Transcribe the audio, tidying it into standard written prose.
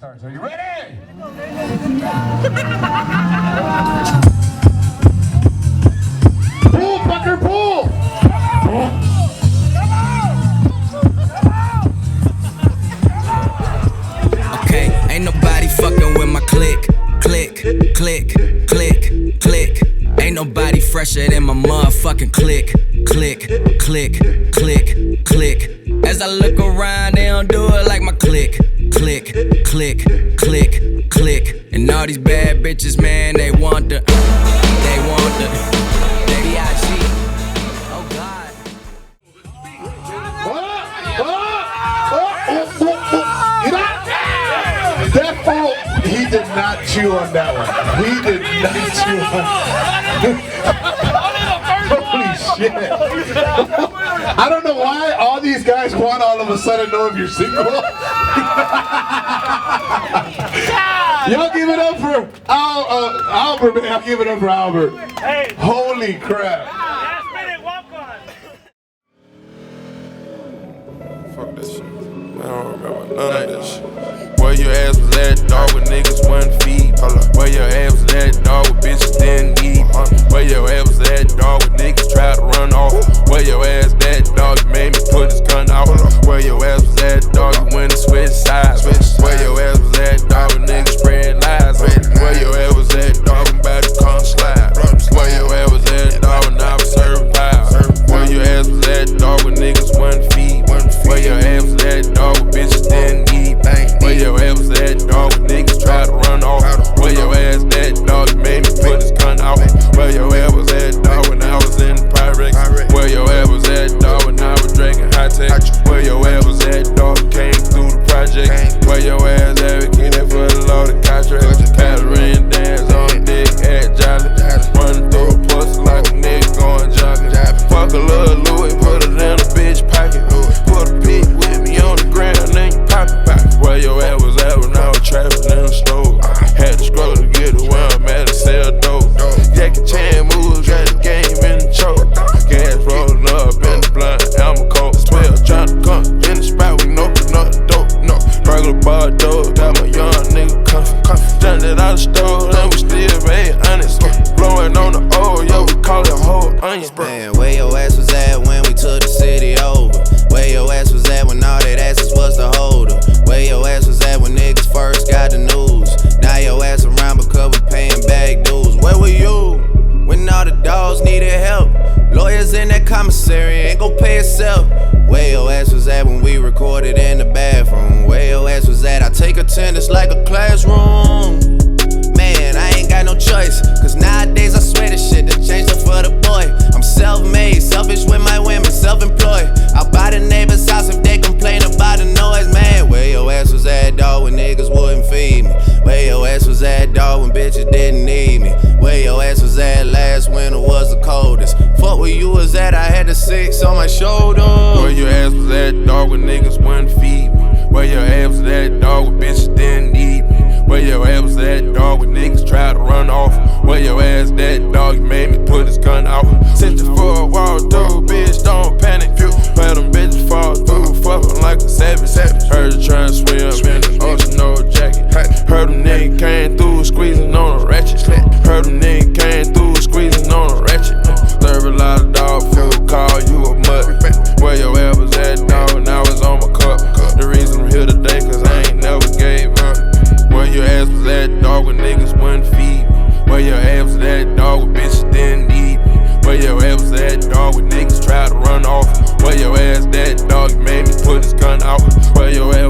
starts. Are you ready? Pull, fucker, pull! Okay, ain't nobody fucking with my click, click, click, click, click. Ain't nobody fresher than my motherfucking click, click, click, click, click. As I look around, they don't do it like my click, click, click, click, click. And all these bad bitches, man, they want the B.I.G. Oh God. That fault, he did not chew on that one. He did not chew on Holy shit. I don't know why all these guys want all of a sudden know if you're single. Y'all give it up for Albert, man. I'll give it up for Albert. Hey. Holy crap. Last minute walk on. Fuck that shit. I don't remember none of that shit. Where your ass was at, dog, with niggas wasn't feed. Where your ass was at, dog, with bitches didn't eat. Where your ass was at, dog, with niggas tried to run off. Where your ass at, dog, you made me put his gun out. Where your ass was at, dog, you went and switched sides. Where your ass was at, dog, with niggas spread lies. Where your ass was at, dog, I'm about to come slide. Where your ass was at, dog, when I was serving pies. Where your ass was at, dog, with niggas wasn't feed. Where your ass was at, dog, with bitches didn't eat. Where your ass was at, dog, with niggas tried to run off. Where your ass at, dog, you made me put his gun out. Where your ass was at, dog, when I was in the Pyrex. Where your ass was at, dog, when I was drinking high tech. Where your ass was at, dog, came through the project. Where your ass advocated for the law, the contract. Catherine dance on dick, at jolly. Running through a pussy like a nigga going jogging. Fuck a little Louis, put it in a bitch pocket. Put a pig with me on the ground, then you pop it back. Where your ass was at when I was trapping in the store. Had to scroll to get to where I'm at to sell dope. Jackie Chan moves, got the game in the choke. Gas rolling up in the blunt, I'm a cold. 12 trying to come in the spot, we know not dope. No, regular bar dope, got my young nigga comfy. Done it out the store, and we still made honest. Blowing on the old, yo, we call it whole onion. Man, where your ass was at when we took the city over? Where your ass was at when all that asses was the holder? Where your ass was at when niggas first got the news? Now your ass around because we paying back dues. Where were you when all the dogs needed help? Lawyers in that commissary ain't gon' pay itself. Where your ass was at when we recorded in the bathroom? Where your ass was at? I take attendance like a classroom. Man, I ain't got no choice, cause nowadays I swear this shit done changed up for the boy. I'm self-made, selfish with my women, self-employed. I'll buy the neighbor's house if they complain about the noise, man. Where your ass was at, dog, when niggas wouldn't feed me? Where your ass was at, dog, when bitches didn't need me? Where your ass was at last winter was the coldest? Fuck where you was at, I had the 6 on my shoulder. Where your ass was at, dog, when niggas wouldn't feed me? Where your ass was at, dog, when bitches didn't need me? Where your ass was at, dog, when niggas tried to run off? Where your ass at, dog, you made me put his gun out. Sent you for a walk through, bitch, don't panic. Where them bitches fall through, fuckin' like a savage. Heard you tryna swim in the ocean, no jacket. Heard them niggas came through, squeezing on a ratchet. Heard them niggas came through, squeezing on a ratchet. Serve a lot of dog food, call you a mutt. Where your ass was at, dog, and I was on my cup. The reason I'm here today, cause I ain't never gave up. Where your ass was at, dog, when niggas wouldn't feed me? Where your ass was at, dog, when bitches didn't need me? Where your ass was at, dog, when niggas tried to run off? Where your ass at, dog, you made me put his gun out? Where your ass